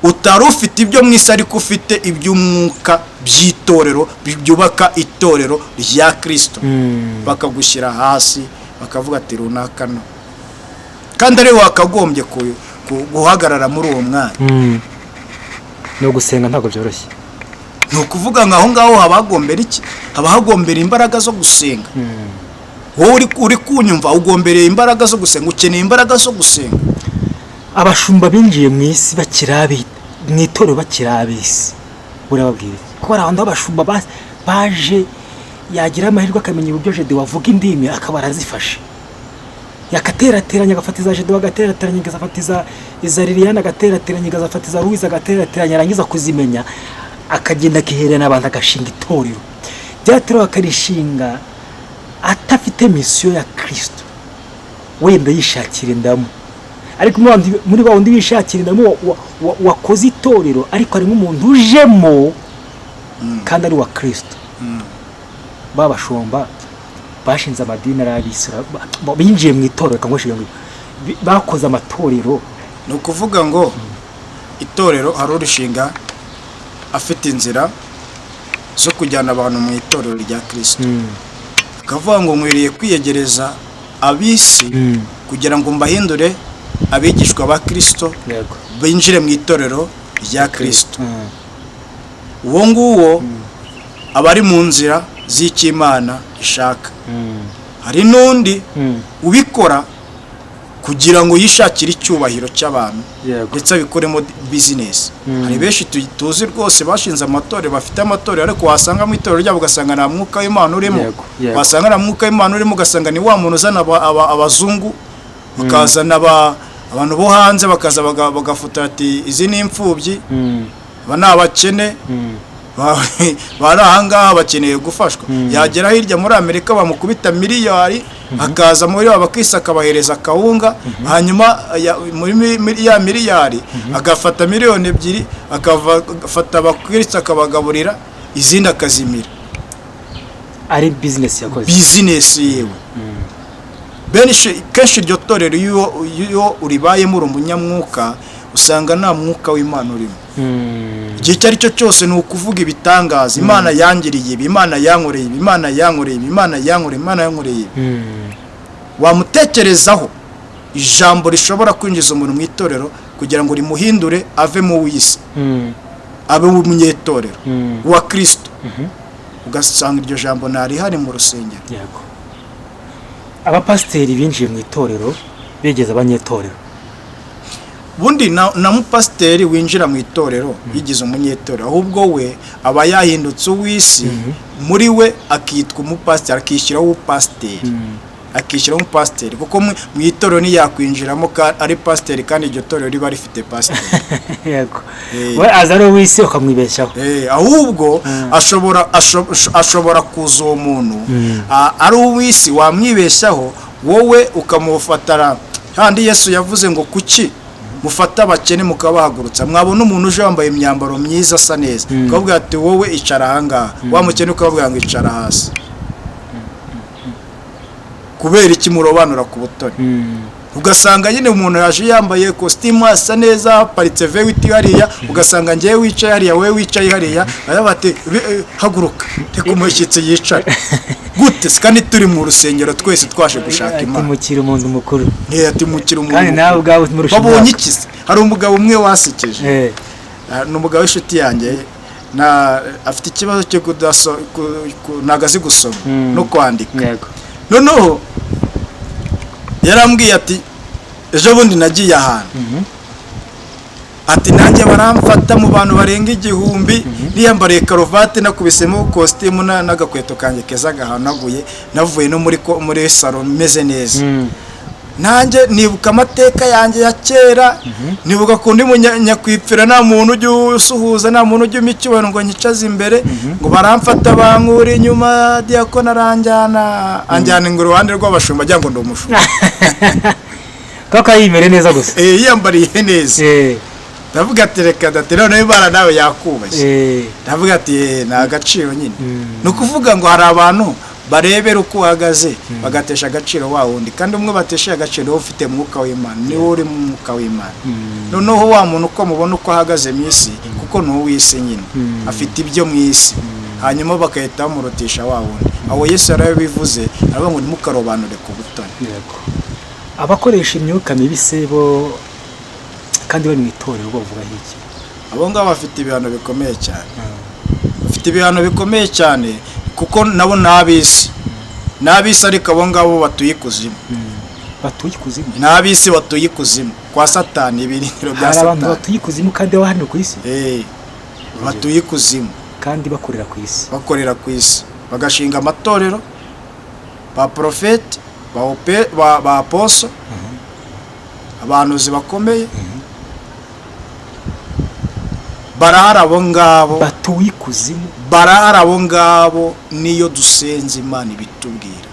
utari ufite ibyo mu isi ariko ufite iby'umwuka by'itorero byubaka itorero rya Kristo, bakagushyira hasi bakavuga ati runaka no, kandi ari wakagombye guhagarara muri uwo mwanya. No gusenga ntabwo byoroshye. Ni ukuvuga ngo aho ngaho habagombera iki? Habagombera imbaraga zo gusenga. Wowe uri kunyumva ugombereye imbaraga zo gusenga, ukeneye imbaraga zo gusenga. Abashumba binjiye mu isi bakirabi mu itorero bakirabisi, urababwira ko barahanda abashumba baje yagira amahirwe akamenya uburyo Jede wavuga indimi akaba arazifashe, yakaterateranya agafatiza Jede bagaterateranya agafatiza iza Liliane agaterateranya agafatiza Louise agaterateranya arangiza kuzimenya akagenda akiherera abantu agashinga itorero. Byatero akarishinga atafite misiyo ya Kristo, wenda yishakira indamu, ariko muri ba wundi bishakira indamu wakoze itorero ariko harimo umuntu ujemo kandi ari wa Kristo. Babashomba bashinze amadini ari abisira binjiye mu itorero kangoshye ngo bakoze amatorero. ni ukuvuga ngo itorero hari urushinga afite inzira zo kujyana abantu mu itorero rya Kristo, akavuga ngo nkwiriye kwiyegereza ab'isi kugira ngo mbahindure abigishwa ba Kristo binjire mu itorero rya Kristo. uwo nguwo aba ari mu nzira z'Imana ishaka. hari n'undi ubikora kugira ngo yishakire icyubahiro cy'abantu ndetse abikoremo business. hari benshi tuzi rwose bashinze amatorero, bafite amatorero, ariko wasanga mu itorero ryabo ugasanga nta mwuka w'Imana urimo. wasanga nta mwuka w'Imana urimo, ugasanga ni wa muntu uzana abazungu, bakazana abantu bo hanze, bakaza bagafuta ati izi ni imfubyi, aba ni abakene, bari ahangaha bakeneye gufashwa. yagera hirya muri Amerika bamukubita miliyari, akaza muri bo bakisa akabahereza akawunga, hanyuma muri ya miliyari agafata miliyoni 2 akafata abakristo akabagaburira, izindi akazimira. ari business yakoze, business yewe. Kenshi iryo torero iyo uribayemo uri umunyamwuka usanga nta mwuka w'Imana urimo. igihe icyo ari cyo cyose ni ukuvuga ibitangaza, Imana yangiriye ibi, Imana yankoreye ibi, Imana yankoreye ibi, Imana yankoreye, Imana yankoreye ibi. wamutekerezaho ijambo rishobora kwinjiza umuntu mu itorero kugira ngo rimuhindure ave mu w'isi, abe umunyetorero wa Kristo, ugasanga iryo jambo ntarihari mu rusengero. abapasiteri binjiye mu itorero bigeze abanyetorero. bundi na mupasiteri winjira mu itorero yigize umunyetorero, ahubwo we aba yahindutse uw'isi, muri we akitwa umupasiteri, akishyiraho upasiteri, akishyiraho umupasiteri, kuko mu itorero ntiyakwinjiramo ari pasiteri kandi iryo torero riba rifite pasiteri. yego we aza ari uw'isi ukamwibeshyaho. ahubwo ashobora kuza uwo muntu ari uw'isi, wamwibeshyaho wowe ukamufatara handi Yesu yavuze ngo kuki mufata abakene mukabahagurutsa, mwabona umuntu uje wambaye imyambaro myiza asa neza, ukavuga ati wowe icara ahangaha, wamukene ukavuga ngo icara hasi. kubera iki murobanura ku butoni? ugasanga nyine umuntu yaje yambaye costume asa neza, aparitse V8 hariya, ugasanga ngiye wicaye hariya, wewe wicaye hariya, bati haguruka reka umushyitsi yicare. gute kandi turi mu rusengero twese twashe gushaka Imana? Tumukira umuntu mukuru. Tumukira umuntu. kandi nawe ubwawe murusha. babonye ikize. hari umugabo umwe wasekeje, ni umugabo w'inshuti yanjye, afite ikibazo cyo nagazi gusoma no kwandika. noneho yarambwiye ati ejo bundi nagiye ahantu, ati nanjye baramfata mu bantu barenga 1000, niyambariye karuvati nakubisemo costume n'agakweto kanjye keza gahanaguye, navuye no muri salon meze neza. nanjye nibuka amateka yanjye ya kera, nibuka kundi munyakwipfira, nta muntu ujya usuhuza, nta muntu ujya imicyubano ngo nyicaze imbere, ngo baramfata bankura inyuma, diakona anjyana ngo uruhande rw'abashumba ajya ngo ndi umushumba. koko yimere neza gusa. yiyambariye neza. ndavuga ati reka datera nawe bara nawe yakubashye. ndavuga ati nta gaciro nyine. ni ukuvuga ngo hari abantu barebera uko uhagaze bagatesha agaciro wa wundi, kandi umwe batesha agaciro wowe ufite mwuka w'Imana, ni wowe uri mu mwuka w'Imana. noneho wa muntu uko mubona uko ahagaze mu isi, kuko ni uw'isi nyine, afite ibyo mu isi, hanyuma bagahita bamurutisha wa wundi. aho Yesu yarabivuze, aravuga ngo ntimukarobanure ku butoni. abakoresha imyuka mibi se bo kandi bari mu itorero bavuga iki? abo ngabo bafite ibihano bikomeye cyane, bafite ibihano bikomeye cyane, kuko nabo n'abisi ariko abo ngabo batuye ikuzimu. batuye ikuzimu? n'abisi batuye ikuzimu kwa Satani, ibirindiro bya Satani. hari abantu batuye ikuzimu kandi baba hano ku isi? batuye ikuzimu kandi bakorera ku isi. bagashinga amatorero, ba profeti, ba aposo, abanuzi bakomeye, barahari abo ngabo batuye ikuzimu. barahari abo ngabo niyo dusenze Imana ibitubwira.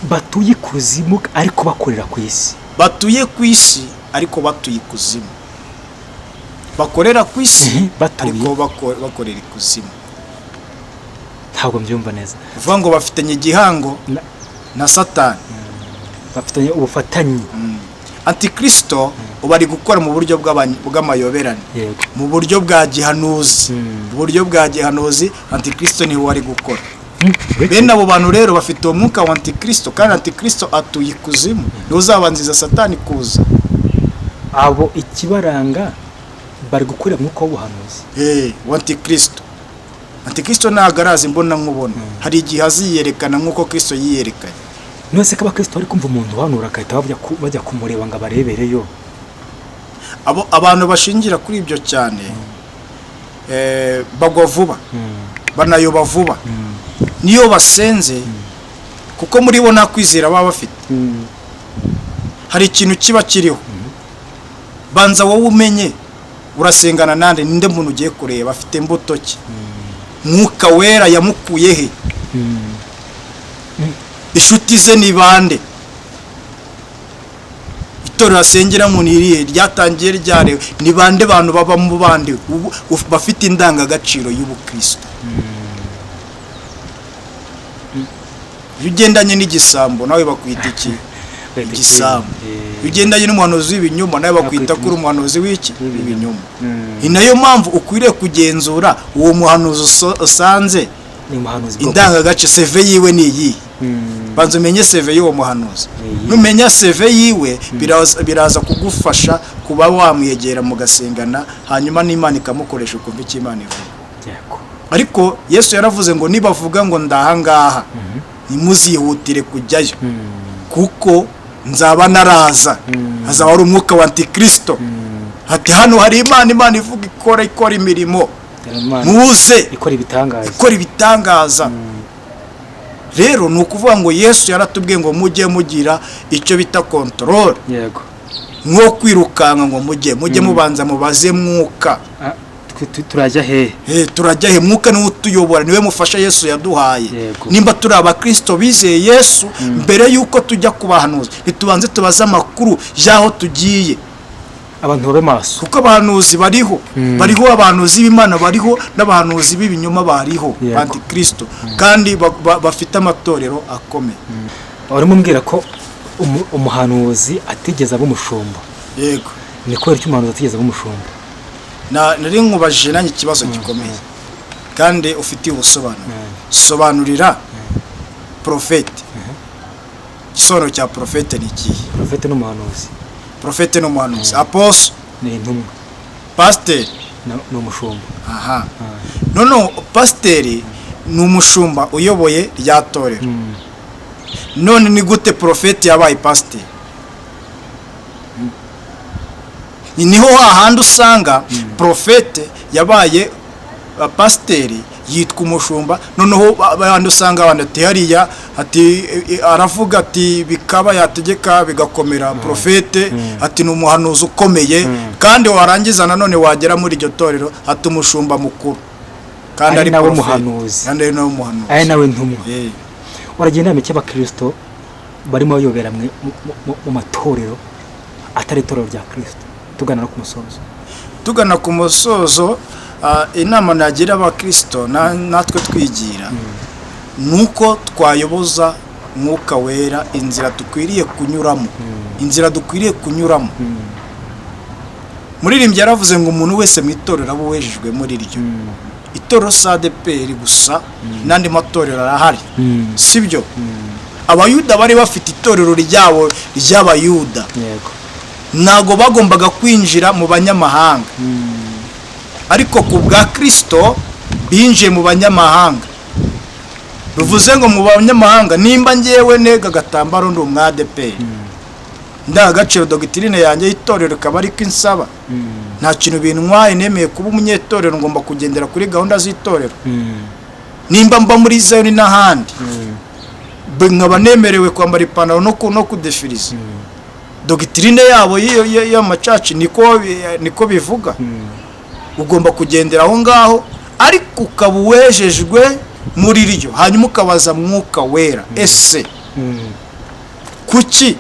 batuye ikuzimu ariko bakorera ku isi. batuye ku isi ariko batuye ikuzimu. bakorera ku isi ariko bakorera ikuzimu. ntabwo mbyumva neza. uvuga ngo bafitanye igihango na Satani. bafitanye ubufatanye. Antikristo uba ari gukora mu buryo bw'amayoberane, Yego. mu buryo bwa gihanuzi. Mu buryo bwa gihanuzi Antikristo niwe wari gukora. Bene abo bantu rero bafite uwo mwuka wa Antikristo, kandi Antikristo atuye ikuzimu, niwe uzabanziza Satani kuza. Abo ikibaranga bari gukorera mwuka w'ubuhanuzi. Wa Antikristo. Antikristo ntabwo arazi mbona nkubona. Hari igihe aziyerekana nk'uko Kristo yiyerekanye. Nose ko abakristo bari kumva umuntu uhanura akahita bajya kumureba ngo abarebereyo. Abantu bashingira kuri ibyo cyane bagwa vuba, banayoba vuba. Niyo basenze, kuko muri bo nta kwizera baba bafite. Hari ikintu kiba kiriho. Banza wowe umenye urasengana nande, ninde muntu ugiye kureba, afite imbuto ki, mwuka wera yamukuye he, inshuti ze ni bande, itorero asengeramo ni irihe, ryatangiye ryare, ni bande bantu baba mu bandi bafite indangagaciro y'ubukristo. Iyo ugendanye n'igisambo nawe bakwita iki? Igisambo. Iyo ugendanye n'umuhanuzi w'ibinyoma nawe bakwita kuri umuhanuzi w'iki? W'ibinyoma. Ni nayo mpamvu ukwiriye kugenzura uwo muhanuzi usanze indangagaciro, CV yiwe ni iyi. Banza umenye CV y'uwo muhanuzi. Numenya CV yiwe biraza kugufasha kuba wamwegera mugasengana, hanyuma n'Imana ikamukoresha ukumva icyo Imana ivuga. Ariko Yesu yaravuze ngo nibavuga ngo ndahangaha nimuzihutire kujyayo, kuko nzaba naraza, hazaba ari umwuka wa Antikristo. Ati hano hari Imana ivuga ikora imirimo, muze ikora ibitangaza. Rero ni ukuvuga ngo Yesu yaratubwiye ngo mujye mugira icyo bita control. Yego. Nko kwirukanka ngo mujye mubanza mubaze mwuka. Turajya he? Turajya he? Mwuka niwe utuyobora, niwe mufasha Yesu yaduhaye. Nimba turi abakristo bizeye Yesu, mbere yuko tujya kubahanuza nitubanze tubaze amakuru y'aho tugiye. Abantu babe maso, kuko abahanuzi bariho, abahanuzi b'Imana bariho, n'abahanuzi b'ibinyoma bariho, Antikristo, kandi bafite amatorero akomeye. Urimo mbwira ko umuhanuzi atigeze aba umushumba. Yego. Ni kubera icyo umuhanuzi atigeze aba umushumba? Nari nkubajije nanjye ikibazo gikomeye kandi ufitiye ubusobanuro. Sobanurira profete. Igisobanuro cya profete ni iki? Profete n'umuhanuzi. Profete n'umuhanuzi. Apostle ni intumwa. Pasteur ni umushumba. Aha. None pasteur ni umushumba uyoboye rya torero. None ni gute profete yabaye pasteur? Niho hahandi usanga profete yabaye pasiteri yitwa umushumba, noneho abandi usanga abandi ati hariya ati aravuga ati bikaba yategeka bigakomera. Profete ati ni umuhanuzi ukomeye, kandi warangiza nanone wagera muri iryo torero ati umushumba mukuru, kandi ari nawe muhanuzi, kandi nawe muhanuzi, ari nawe ntumwa. Uragenda mu cy'abakristo barimo bayobera mu matorero atari itorero rya Kristo. Tugana ku musozo, inama nagira abakristo natwe twigira nuko twayoboza mwuka wera inzira dukwiriye kunyuramo. Muririmbyi yaravuze ngo umuntu wese mu itorero abo wejejwe muri ryo. Itorero SADPR gusa n'andi matorero arahari, sibyo? Abayuda bari bafite itorero ryabo ry'abayuda. Yego. Ntago bagombaga kwinjira mu banyamahanga, ariko ku bwa Kristo binjiye mu banyamahanga. Bivuze ngo mu banyamahanga, nimba ngewe nega gatambaro ndi umwadeperi, ndagaciro doctrine yanjye y'itorero kaba ari kinsaba, nta kintu bintwaye, nemeye kuba umunyetorero, ngomba kugendera kuri gahunda z'itorero. Nimba mba muri Zion n'ahandi, nkaba nemerewe kwambara ipantaro no kudefiriza. Doctrine yabo y'amacaci niko bivuga. Ugomba kugendera aho ngaho, ariko ukaba wejejwe muri ryo, hanyuma ukabaza mwuka wera, ese kuki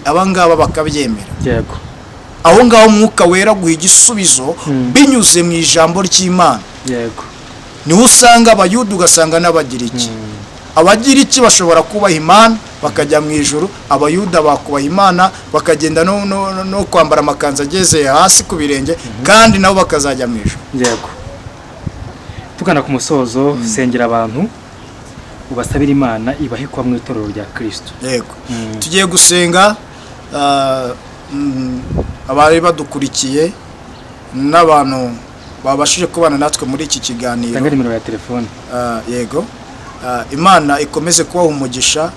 abangaba bakabyemera? Yego. Aho ngaho mwuka wera guha igisubizo binyuze mu ijambo ry'Imana. Yego. Niho usanga abayuda ugasanga n'abagiriki. abagira iki bashobora kubaha Imana bakajya mu ijuru, abayuda bakubaha Imana bakagenda no kwambara amakanzu ageze hasi ku birenge, kandi nabo bakazajya mu ijuru. Yego, tugana ku musozo, sengera abantu ubasabira Imana ibahe kuba mu itorero rya Kristo. Yego, tugiye gusenga abari badukurikiye n'abantu babashije kubana natwe muri iki kiganiro. Tanga nimero ya telefone. Yego, Imana ikomeze kubaha umugisha,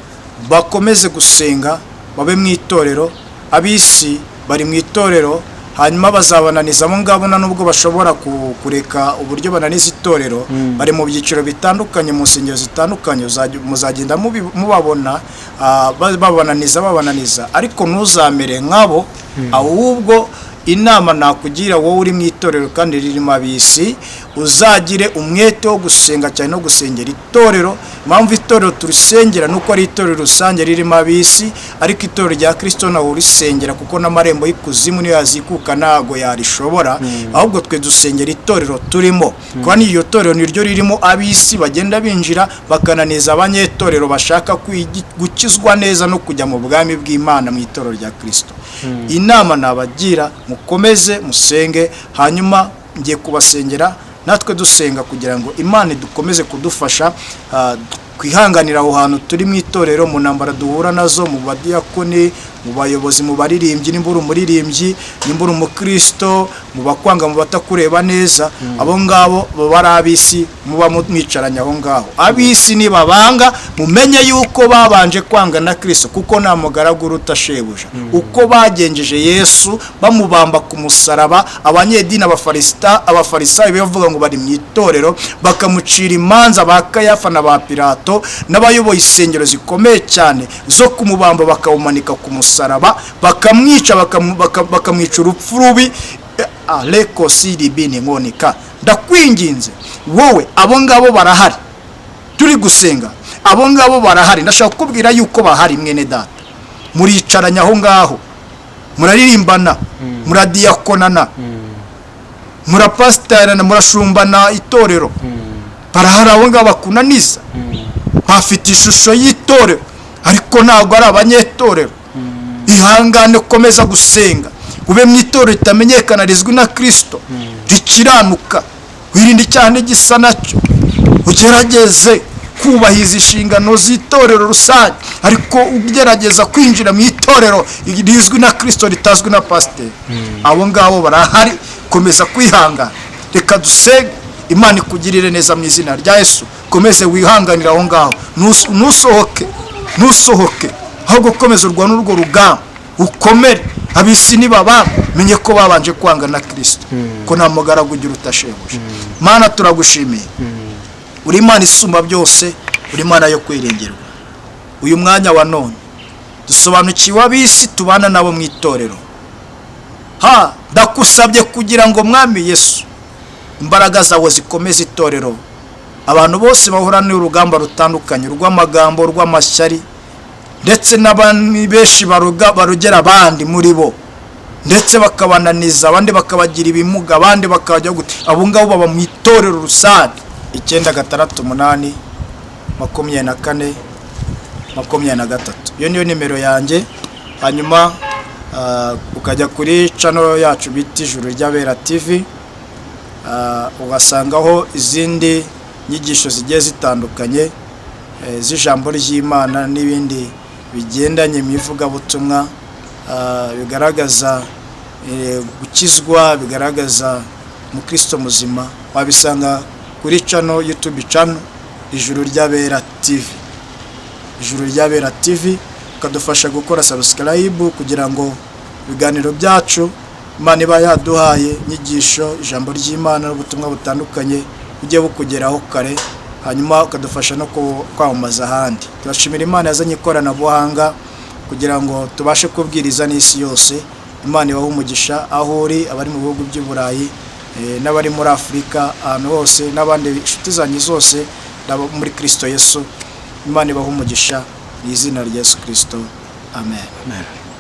bakomeze gusenga, babe mu itorero. Abisi bari mu itorero, hanyuma bazabananiza abo ngabo nubwo bashobora kureka uburyo bananiza itorero. Bari mu byiciro bitandukanye, mu nsengero zitandukanye, muzagenda mubabona babananiza, ariko ntuzamere nkabo. Ahubwo inama nakugira wowe uri mu itorero kandi ririmo abisi, uzagire umwete wo gusenga cyane no gusengera itorero. Impamvu itorero turisengera nuko ari itorero rusange ririmo abisi, ariko itorero rya Kristo nawe urisengera kuko n'amarembo y'ikuzimu niyo yazikuka ntago yarishobora. Ahubwo twe dusengera itorero turimo, kandi iyo torero niryo ririmo abisi bagenda binjira bakananiza abanyetorero bashaka gukizwa neza no kujya mu bwami bw'Imana mu itorero rya Kristo. Inama nabagira, mukomeze musenge, hanyuma ngiye kubasengera natwe dusenga kugira ngo Imana dukomeze kudufasha kwihanganira aho hantu turi mu itorero, mu ntambara duhura nazo, mu badiyakoni, mu bayobozi, mu baririmbyi, nimbura umuririmbyi, nimbura umukristo, mu bakwanga, mu batakureba neza. Abo ngabo baba ari abisi, muba mwicaranye aho ngaho. Abisi nibabanga mumenye yuko babanje kwanga na Kristo, kuko nta mugaragu uruta shebuja. Uko bagenjeje Yesu bamubamba ku musaraba, abanyedini abafarisayo bavuga ngo bari mu itorero, bakamucira imanza ba Kayafa na ba Pilato n'abayoboye isengero zikomeye cyane zo kumubamba, bakawumanika ku musaraba, bakamwica, bakamwica urupfu rubi. Aleko siribini ngonika, ndakwinginze wowe, abo ngabo barahari, turi gusenga, abo ngabo barahari. Ndashaka kukubwira yuko bahari, mwene data, muricaranye aho ngaho, muraririmbana, muradiyakonana, murapasitarana, murashumbana itorero. Barahari abo ngabo bakunaniza, bafite ishusho y'itorero ariko ntabwo ari abanyetorero. Ihangane, komeza gusenga, ube mu itorero ritamenyekana, rizwi na Kristo, rikiranuka, wirinde icyaha n'igisa nacyo, ugerageze kubahiza inshingano z'itorero rusange, ariko ugerageza kwinjira mu itorero rizwi na Kristo, ritazwi na pasiteri. Abo ngabo barahari, komeza kwihangana. Reka dusenge, Imana ikugirire neza mu izina rya Yesu. Komeze wihanganira aho ngaho, ntusohoke, ahubwo komeza urwana urwo rugamba, ukomere. Abisi nibaba menye ko babanje kwanga na Kristo, ko nta mugaragu ugira utashebuja. Mana turagushimiye, uri Imana isumba byose, uri Imana yo kwirengerwa. Uyu mwanya wa none dusobanukiwe abisi tubana nabo mu itorero. Ndakusabye kugira ngo Mwami Yesu, imbaraga zawe zikomeze itorero. Abantu bose bahura n'urugamba rutandukanye, rw'amagambo, rw'amashyari, ndetse n'abandi benshi barugera abandi muri bo, ndetse bakabananiza, abandi bakabagira ibimuga, abandi bakajya gute. Abo ngabo baba mu itorero rusange. 968 24 23. Iyo niyo nimero yanjye. Hanyuma ukajya kuri channel yacu bita Ijuru ry'Abera TV, ugasangaho izindi nyigisho zigiye zitandukanye z'ijambo ry'Imana n'ibindi bigendanye mu ivugabutumwa, bigaragaza gukizwa, bigaragaza mu Kristo muzima. Wabisanga kuri channel YouTube channel Ijuru ry'Abera TV. Ijuru ry'Abera TV, ukadufasha gukora subscribe kugira ngo ibiganiro byacu Imana iba yaduhaye nyigisho, ijambo ry'Imana n'ubutumwa butandukanye ujye bukugeraho kare, hanyuma ukadufasha no kwamamaza ahandi. Turashimira Imana yazanye ikoranabuhanga kugira ngo tubashe kubwiriza n'isi yose. Imana ibahe umugisha aho uri, abari mu bihugu by'u Burayi, n'abari muri Afurika, ahantu hose, n'abandi inshuti zanyu zose muri Kristo Yesu. Imana ibahe umugisha mu izina rya Yesu Kristo. Amen.